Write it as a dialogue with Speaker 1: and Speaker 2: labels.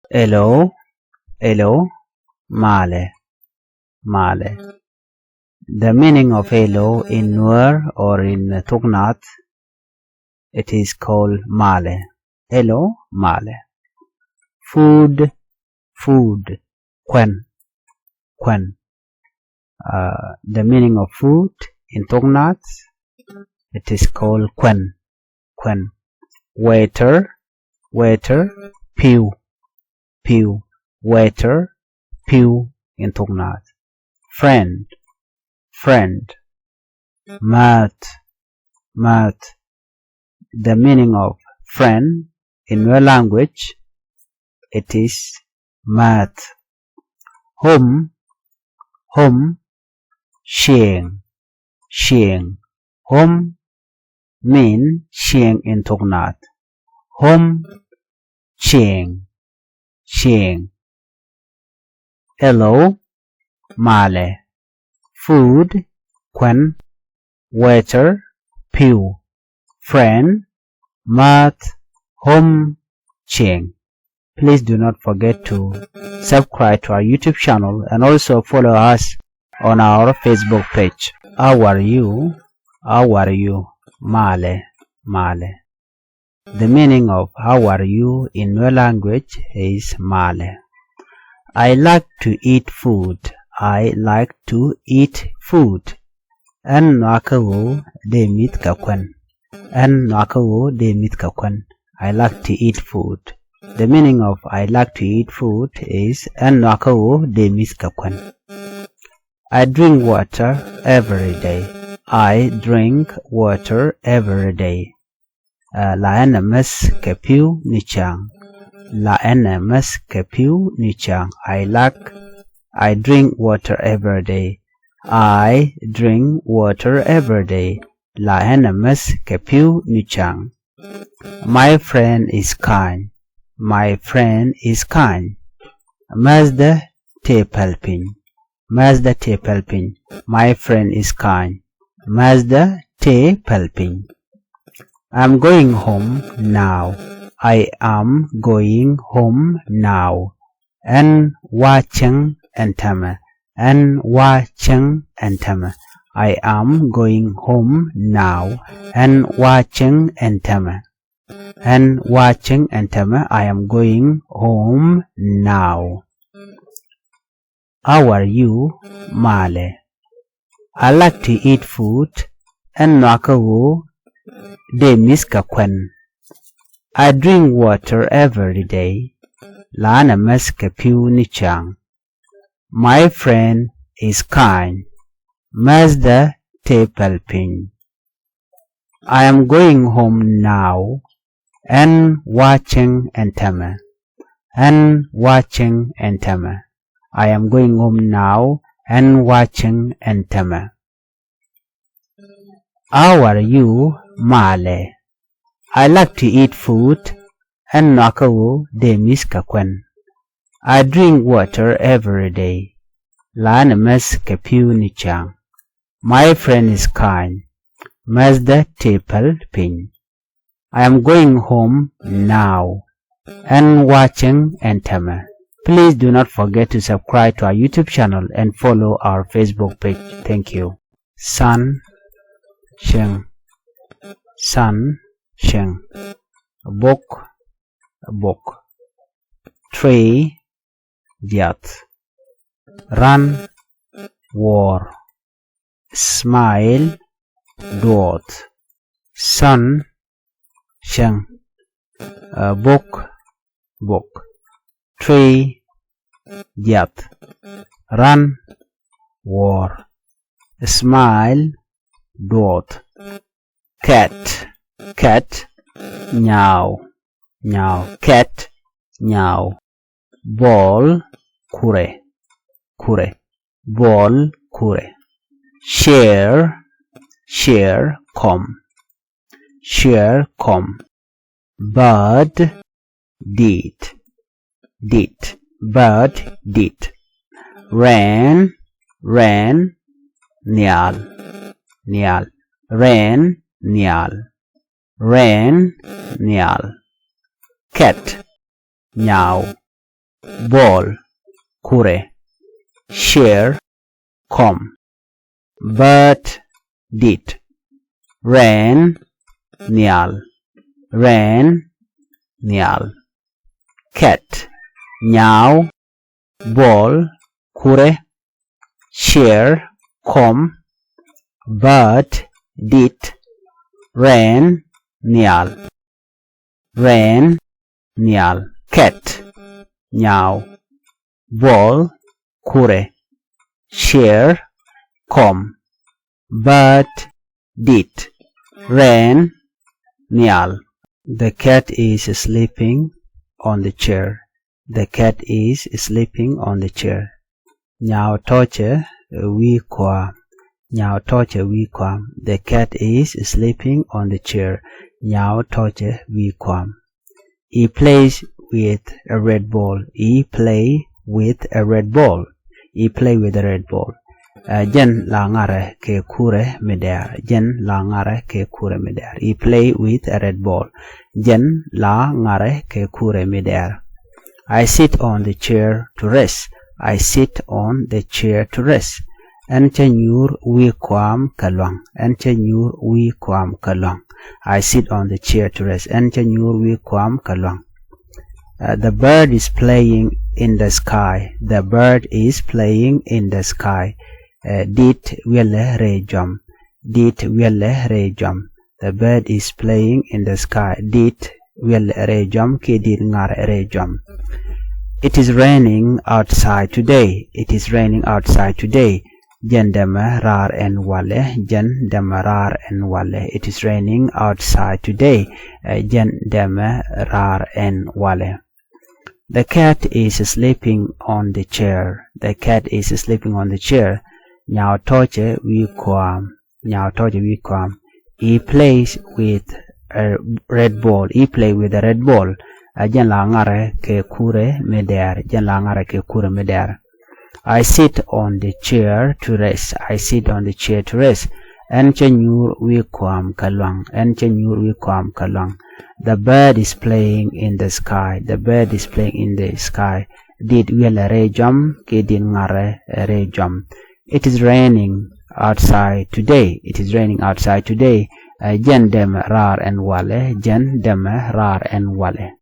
Speaker 1: Hello, hello, male, male. The meaning of hello in Nuer or in Thok Nath, it is called male. Hello, male. Food, food, quen, quen. The meaning of food in Thok Nath, it is called quen, quen. Waiter, waiter, pew, pew. Waiter, pew in Thok Nath. Friend, friend. Math, math. The meaning of friend in your language, it is math. Home, home, xieng, xieng. Home mean xieng in Thok Nath. Home, xieng, xieng. Hello, male. Food, quen. Waiter, pew. Friend, math, home, xieng. Please do not forget to subscribe to our YouTube channel and also follow us on our Facebook page. How are you? How are you? Male, male. The meaning of how are you in your language is male. I like to eat food. I like to eat food. An nakawo de mit kakwen. An nakawo de mit kakwen. I like to eat food. The meaning of I like to eat food is an nakawo de mit kakwen. I drink water every day. I drink water every day. La enemes kepiu nichang. La enemes kepiu nichang. I drink water every day. I drink water every day. La enemes kepiu nichang. My friend is kind. My friend is kind. Mazda te palpin. Mazda te palpin. My friend is kind. Mazda te palpin. I'm going home now. I am going home now. An wacheng entama. An wacheng entama. I am going home now. An wacheng entama. An wacheng entama. I am going home now. How are you, male? I like to eat food. An nakawo de miska quen. I drink water every day. Lana meska piu nichang. My friend is kind. Mazda te palpin. I am going home now. And watching entama. And watching entama. I am going home now and watching entama. How are you, male? I like to eat food and nakawo de miska quen. I drink water every day. Lana mes kepiu nichang. My friend is kind. Mazda te palpin. I am going home now and watching entama. Please do not forget to subscribe to our YouTube channel and follow our Facebook page. Thank you. Sun, sheng. Sun, sheng. Book, book. Tree, diat. Run, war. Smile, dot. Sun, sheng. Book, book. Tree, diat. Run, war. Smile, dot. Cat, cat, meow, meow. Cat, meow. Ball, kure, kure. Ball, kure. Share, share, come. Share, come. Bird, did, did. Bird, did. Rain, ran, nial, nial. Rain, nial. Rain, nial. Cat, meow. ball, kure, share, come, bird, did, rain, nyal, rain, nyal, cat, nyao, ball, kure, share, come, bird, did, rain, nyal, rain, nyal, cat, nyao, ball, kure, share, come, bird, did, rain, nyal. The cat is sleeping on the chair. The cat is sleeping on the chair. Nyao toche wi kwa. Nyao toche wi kwa. The cat is sleeping on the chair. Nyao toche wi kwa. He plays with a red ball. He play with a red ball. He play with a red ball. Jen la ngare ke kure midair. Jen la ngare ke kure midair. He play with a red ball. Jen la ngare ke kure midair. I sit on the chair to rest. I sit on the chair to rest. Enchenyur wi kwam kalwang. Enchenyur wi kwam kalwang. I sit on the chair to rest. Enchenyur wi kwam kalwang. The bird is playing in the sky. The bird is playing in the sky. Dit wille rejam. Dit wille rejam. The bird is playing in the sky. Dit wille rejam. Ki dit ngar rejam. It is raining outside today. It is raining outside today. Jen dema rar en wale. Jen dema rar en wale. It is raining outside today. Jen dema rar en wale. The cat is sleeping on the chair. The cat is sleeping on the chair. Nyao toche wi kwam. Nyao toche wi kwam. He plays with a red ball. He play with a red ball. Jen la ngare ke kure midair. Jen la ngare ke kure midair. I sit on the chair to rest. I sit on the chair to rest. Enchenyur wi kwam kalwang. Enchenyur wi kwam kalwang. The bird is playing in the sky. The bird is playing in the sky. Did wile rejam ke din ngare rejam. It is raining outside today. It is raining outside today. Jen dem rar en wale. Jen dem rar en wale.